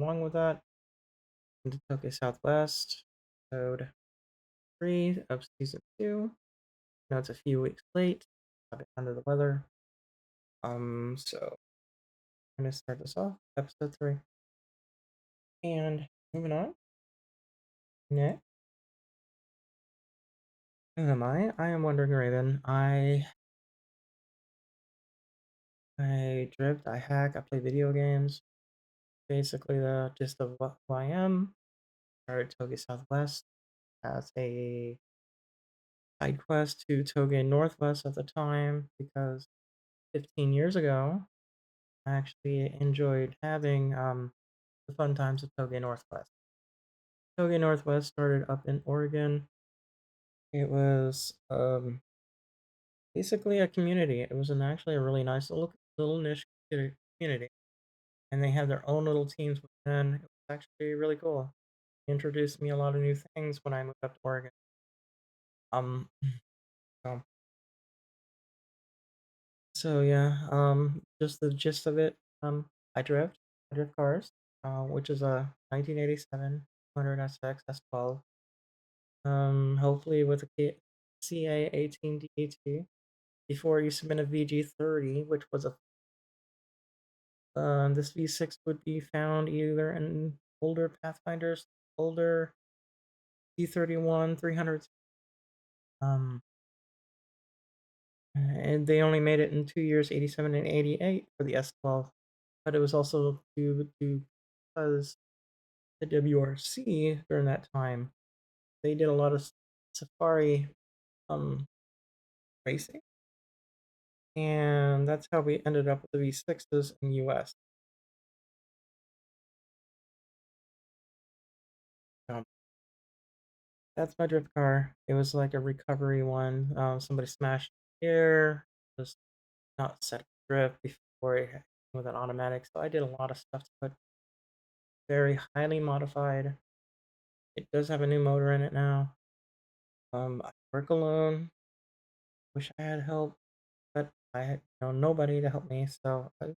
along with that, into Tokyo Southwest, episode 3 of season 2. Now it's a few weeks late. I've been under the weather. So I'm gonna start this off, episode 3. And moving on. Next. Who am I? I am Wondering Raven. I drift, I hack, I play video games. Basically the gist of who I am. Started Tokyo Southwest as a side quest to Tokyo Northwest at the time because 15 years ago I actually enjoyed having the fun times of Tokyo Northwest. Tokyo Northwest started up in Oregon. It was basically a community. It was actually a really nice little niche community, and they had their own little teams within. It was actually really cool. It introduced me a lot of new things when I moved up to Oregon. Um, so, so yeah, just the gist of it. I drift cars, which is a 1987 200 SX S12. Hopefully with a CA18DAT. Before it used to have been a VG30, which was a this V6 would be found either in older Pathfinders, older T31 300s. And they only made it in 2 years, 87 and 88 for the S12. But it was also due to because the WRC during that time, they did a lot of safari um racing, and that's how we ended up with the V6s in US. Um, that's my drift car. It was like a recovery one. Somebody smashed here, just not set up drift before it with an automatic. So I did a lot of stuff to it. Very highly modified. It does have a new motor in it now. I work alone. Wish I had help, but I had nobody to help me. So it's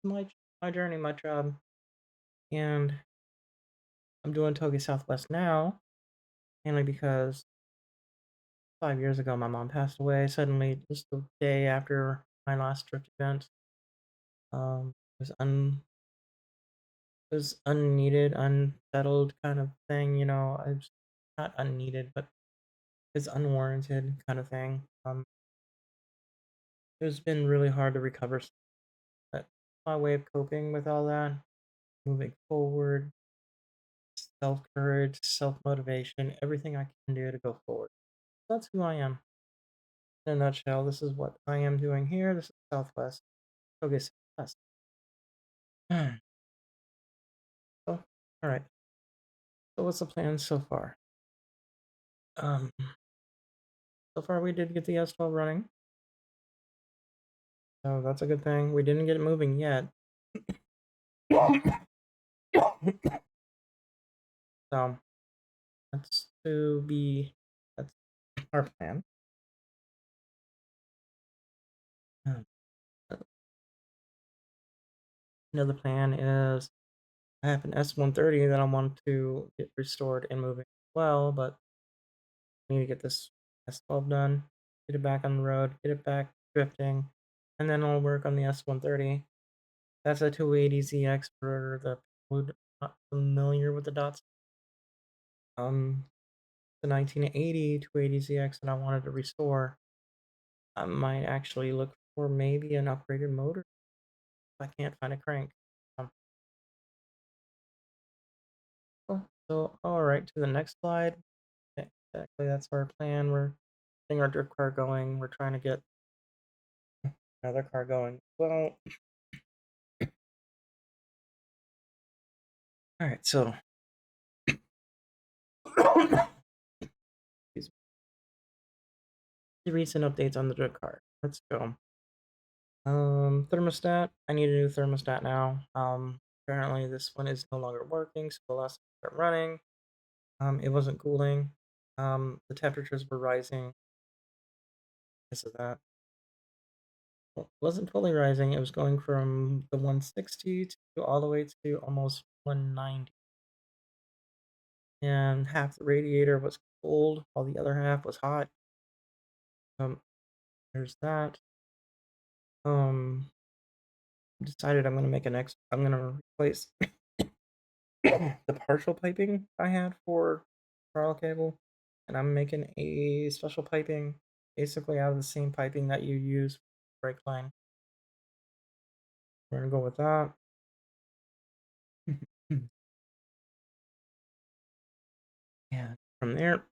my journey, my job, and I'm doing Togi Southwest now, mainly because 5 years ago my mom passed away suddenly, just the day after my last drift event. It was unneeded, unsettled kind of thing. It's not unneeded, but it's unwarranted kind of thing. It's been really hard to recover. But my way of coping with all that, moving forward, self courage, self motivation, everything I can do to go forward. That's who I am. In a nutshell, this is what I am doing here. This is Southwest. Okay, Southwest. So, all right. So, what's the plan so far? Um, so far we did get the S12 running, so that's a good thing. We didn't get it moving yet. So that's that's our plan. Um, Another plan is I have an S130 that I want to get restored and moving as well, but I need to get this S12 done, get it back on the road, get it back drifting, and then I'll work on the S130. That's a 280ZX for the people who are not familiar with the dots. The 1980 280ZX that I wanted to restore. I might actually look for maybe an upgraded motor if I can't find a crank. Um, so all right, to the next slide. Okay, exactly, that's our plan. We're getting our drift car going. We're trying to get another car going. Well, all right. So, excuse me. The recent updates on the drift car. Let's go. Thermostat. I need a new thermostat now. Apparently this one is no longer working. So the last time I started running, it wasn't cooling. The temperatures were rising because of that. wasn't fully rising. It was going from the 160 to all the way to almost 190. And half the radiator was cold while the other half was hot. Um, there's that. Um, decided I'm gonna replace the partial piping I had for trial cable, and I'm making a special piping, basically out of the same piping that you use for brake line. We're gonna go with that. Yeah. From there,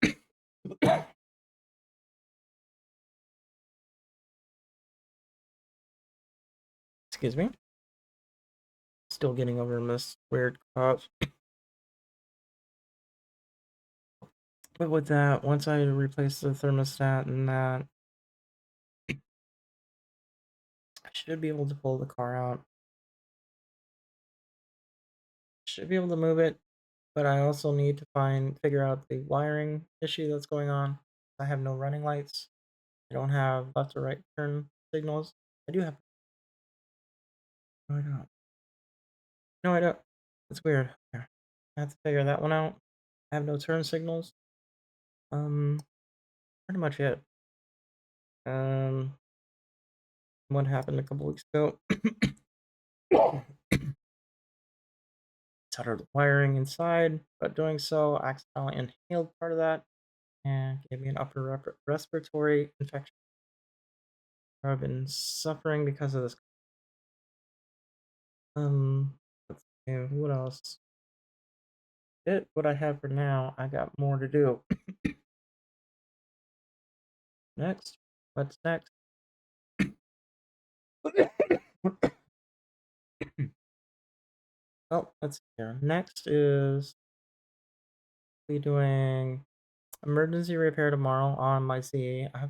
excuse me, still getting over this weird cough. But with that, once I replace the thermostat and that, I should be able to pull the car out. Should be able to move it, but I also need to figure out the wiring issue that's going on. I have no running lights. I don't have left or right turn signals. I do have. No, I don't. No, I don't. That's weird. Here. I have to figure that one out. I have no turn signals. Um, pretty much it. Um, what happened a couple weeks ago? Soldered the wiring inside, but doing so, I accidentally inhaled part of that and gave me an upper respiratory infection. I've been suffering because of this. Let's see, what else? It what I have for now. I got more to do. Next, what's next? Oh, let's see here. Next is we doing emergency repair tomorrow on my C. I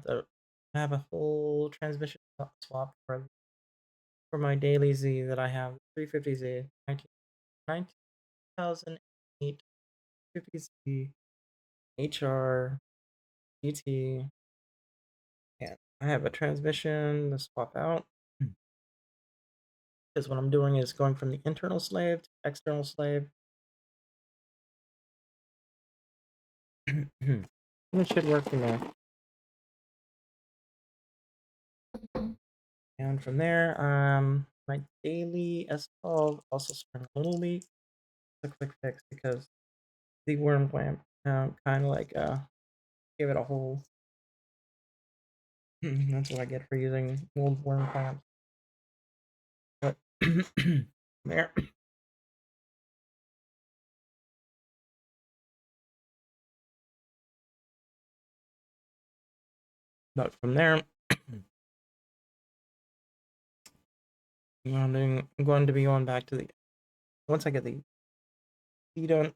have a full transmission swap for my daily Z that I have 350Z 2008 50Z HR GT, and I have a transmission to swap out because what I'm doing is going from the internal slave to external slave. It should work for me. And from there, my daily S12 also sprung a little leak. It's a quick fix because the worm clamp kind of like gave it a hole. That's what I get for using old worm clamps. But there, but from there, I'm going to be going back to the once I get the feed done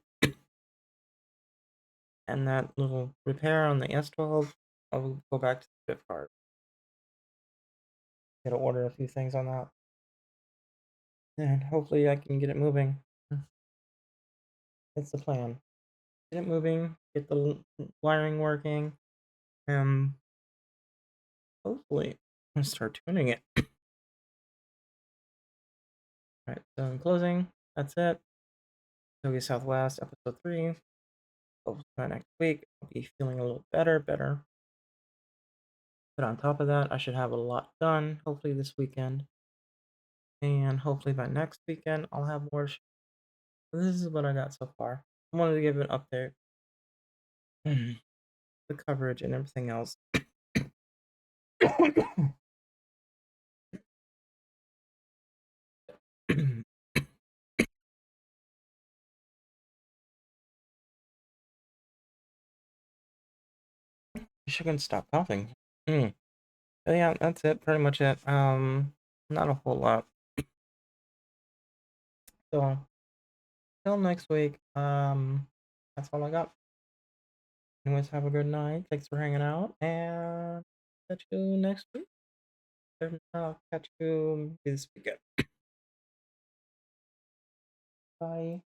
and that little repair on the S12, I'll go back to the fifth card. Gotta order a few things on that, and hopefully I can get it moving. That's the plan. Get it moving, get the wiring working, and hopefully I'll start tuning it. Alright, so in closing, that's it. Togi Southwest, episode 3. Hopefully by next week, I'll be feeling a little better. But on top of that, I should have a lot done, hopefully this weekend. And hopefully by next weekend, I'll have more. This is what I got so far. I wanted to give an update. The coverage and everything else. You shouldn't stop coughing. But yeah, that's it. Pretty much it. Not a whole lot. So till next week. That's all I got. Anyways, have a good night. Thanks for hanging out, and catch you next week. And I'll catch you this weekend. Bye.